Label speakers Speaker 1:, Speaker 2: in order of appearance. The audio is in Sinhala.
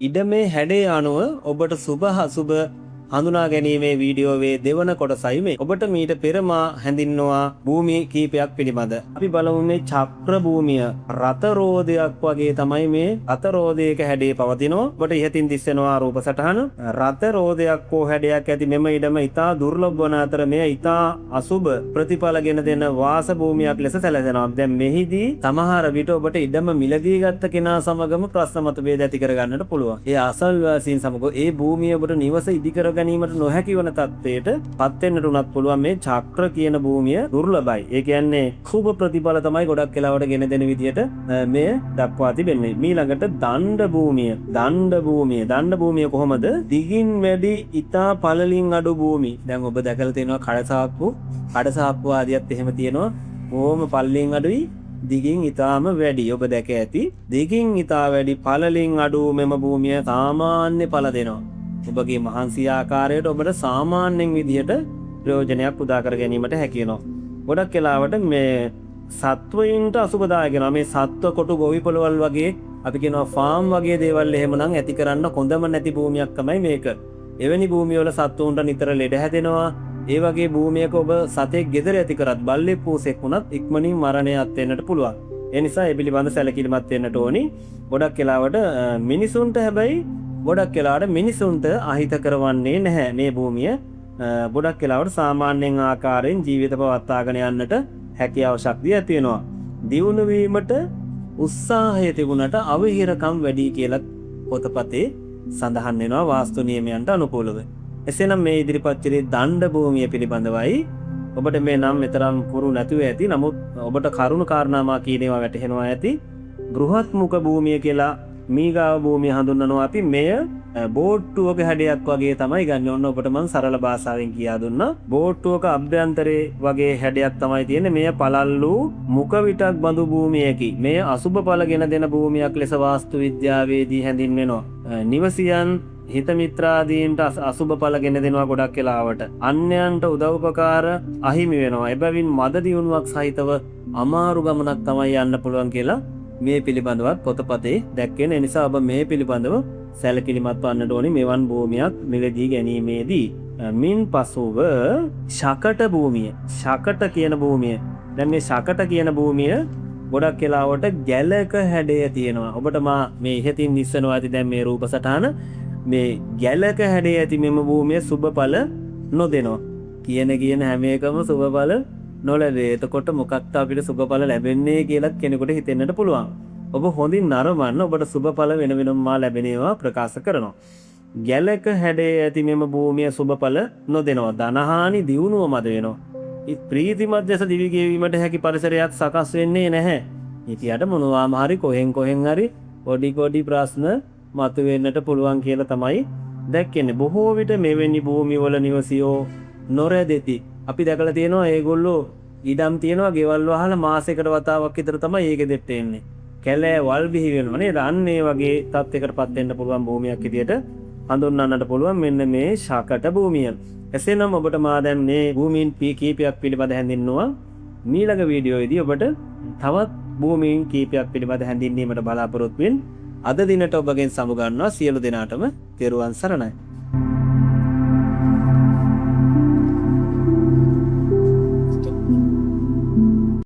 Speaker 1: ඉඩමේ හැඩේ අනුව ඔබට සුබ අසුබ හඳුනා ගැනීමේ වීඩියෝවේ දෙවන කොටසයි මේ. ඔබට මීට පෙර මා හැඳින්වුවා භූමි කීපයක් පිළිබඳ. අපි බලමු මේ චක්‍ර භූමිය රත රෝදයක් වගේ තමයි මේ රත රෝදයක හැඩේ පවතිනවා. ඔබට ඉහතින් දිස්සෙනවා රූප සටහන. රත රෝදයක් හෝ හැඩයක් ඇති මෙම ඉඩම ඉතා දුර්ලභ වන අතර මෙය ඉතා අසුබ ප්‍රතිඵලගෙන දෙන වාස භූමියක් ලෙස සැලසෙනවා. දැන් මෙහිදී සමහර විට ඔබට ඉඩම මිලදී ගත්ත කෙනා සමගම ප්‍රශ්න මතභේද ඇති කරගන්නට පුළුවන්. ඒ අසල්වාසීන් සමග ඒ භූමිය ඔබට නිවස ඉදි ගැනීමට නොහැකි වන තත්ත්වයට පත් වෙන්නට උනත් පුළුවන්. මේ චක්‍ර කියන භූමිය දුර්ලභයි. ඒ කියන්නේ සුබ ප්‍රතිඵල තමයි ගොඩක් වෙලාවට ගෙන දෙන විදිහට මේ දක්වා තිබෙන්නේ. ඊළඟට දණ්ඩ භූමිය. දණ්ඩ භූමිය කොහොමද? දිගින් වැඩි ඉතා පළලින් අඩු භූමි. දැන් ඔබ දැකලා තියෙනවා කඩසාප්පු ආදියත් එහෙම තියෙනවා. ඕම පළලින් අඩුයි දිගින් ඉතාම වැඩි. ඔබ දැක ඇති දිගින් ඉතා වැඩි පළලින් අඩු මෙම භූමිය සාමාන්‍ය ඵල දෙනවා. ඔබගේ මහන්සි ආකාරයට ඔබට සාමාන්‍යයෙන් විදිහට ප්‍රයෝජනයක් උදා කර ගැනීමට හැකි වෙනවා. ගොඩක් වෙලාවට මේ සත්වයින්ට අසුබදායක වෙනවා. මේ සත්ව කොටු ගොවි පොළවල් වගේ අපි කියනවා ෆාම් වගේ දේවල් එහෙමනම් ඇති කරන්න හොඳම නැති භූමියක් තමයි මේක. එවැනි භූමියවල සත්තුන්ට නිතර ලෙඩ හැදෙනවා. ඒ වගේ භූමියක ඔබ සතෙක් ගෙදර ඇති කරත් බල්ලෙක් පූසෙක් වුණත් ඉක්මනින් මරණයත් වෙන්නට පුළුවන්. ඒ නිසා ඒ පිළිබඳ සැලකිලිමත් වෙන්නට ඕනි. ගොඩක් වෙලාවට මිනිසුන්ට හැබැයි ගොඩක් වෙලාවට මිනිසුන්ට අහිත කරවන්නේ නැහැ මේ භූමිය. ගොඩක් වෙලාවට සාමාන්‍යයෙන් ආකාරයෙන් ජීවිත පවත්වාගෙන යන්නට හැකියාව ශක්තිය ඇති වෙනවා. දියුණු වීමට උත්සාහය තිබුණට අවහිරකම් වැඩි කියලා පොතපතේ සඳහන් වෙනවා වාස්තු නියමයන්ට අනුකූලව. එසේනම් මේ ඉදිරිපත් කරේ දණ්ඩ භූමිය පිළිබඳවයි. ඔබට මේ නම් මෙතරම් පුරු නැතුව ඇති. නමුත් ඔබට කරුණු කාරණා කීනේවා වැටහෙනවා ඇති. බෘහත් මුඛ භූමිය කියලා මීගාව භූමිය හඳුන්වනවා අපි. මෙය බෝට්ටුවක හැඩයක් වගේ තමයි ගන්න. ඔන්න ඔබට මම සරල භාෂාවෙන් කියා දුන්නා. බෝට්ටුවක අභ්‍යන්තරේ වගේ හැඩයක් තමයි තියෙන්නේ. මෙය පළල්ලු මුඛ විටක් බඳු භූමියකි. මෙය අසුබ ඵල ගෙන දෙන භූමියක් ලෙස වාස්තු විද්‍යාවේදී හැඳින්වෙනවා. නිවසියන් හිත මිත්‍රාදීන්ට අසුබ ඵල ගෙන දෙනවා. ගොඩක් වෙලාවට අන්‍යයන්ට උදව්පකාර අහිමි වෙනවා. එබැවින් මද දියුණුවක් සහිතව අමාරු ගමනක් තමයි යන්න පුළුවන් කියලා මේ පිළිබඳවත් පොතපතේ දැක්වෙන නිසා ඔබ මේ පිළිබඳව සැලකිලිමත් වන්නට ඕනි මෙවන් භූමියක් මිලදී ගැනීමේදී. මින් පසුව ශකට භූමිය. ශකට කියන භූමිය. දැන් මේ ශකට කියන භූමිය ගොඩක් වෙලාවට ගැලක හැඩය තියෙනවා. ඔබට මා මේ ඉහතින් දිස්සනවා ඇති දැන් මේ රූප සටහන. මේ ගැලක හැඩය ඇති මෙම භූමිය සුබඵල නොදෙනවා. කියන හැම එකම සුබඵල නොලැබේ. එතකොට මොකක්ද අපිට සුබඵල ලැබෙන්නේ කියලා කෙනෙකුට හිතෙන්නට පුළුවන්. ඔබ හොඳින් නරඹන්න ඔබට සුබඵල වෙන වෙනම ලැබෙනවා ප්‍රකාශ කරනවා. ගැලක හැඩේ ඇති මෙම භූමිය සුබඵල නොදෙනවා. ධනහානි දියුණුව මත වෙනවා. ප්‍රීතිමත් දැස දිවි ගෙවීමට හැකි පරිසරයක් සකස් වෙන්නේ නැහැ. ඉතියට මොනවාම හරි කොහෙන් හරි පොඩි ප්‍රශ්න මතුවෙන්නට පුළුවන් කියලා තමයි දැක්කන්නේ. බොහෝ විට මෙවැනි භූමිවල නිවසියෝ නොරැදෙති. අපි දැකලා තියෙනවා ඒගොල්ලෝ ඉඩම් තියෙනවා ගෙවල් වහලා මාසයකට වතාවක් විතර තමයි ඒක දෙට එන්නේ. කැලෑ වල් බිහි වෙනවා නේද? අන්න ඒ වගේ තත්යකටපත් වෙන්න පුළුවන් භූමියක් විදියට හඳුන්වන්නට පුළුවන් මෙන්න මේ ශකට භූමිය. එසේනම් ඔබට මා දැන් මේ භූමීන් කීපයක් පිළිබඳ හැඳින්වුවා. ඊළඟ වීඩියෝයේදී ඔබට තවත් භූමීන් කීපයක් පිළිබඳ හැඳින්වීමට බලාපොරොත්තු වෙමින් අද දිනට ඔබගෙන් සමු ගන්නවා. සියලු දෙනාටම තෙරුවන් සරණයි.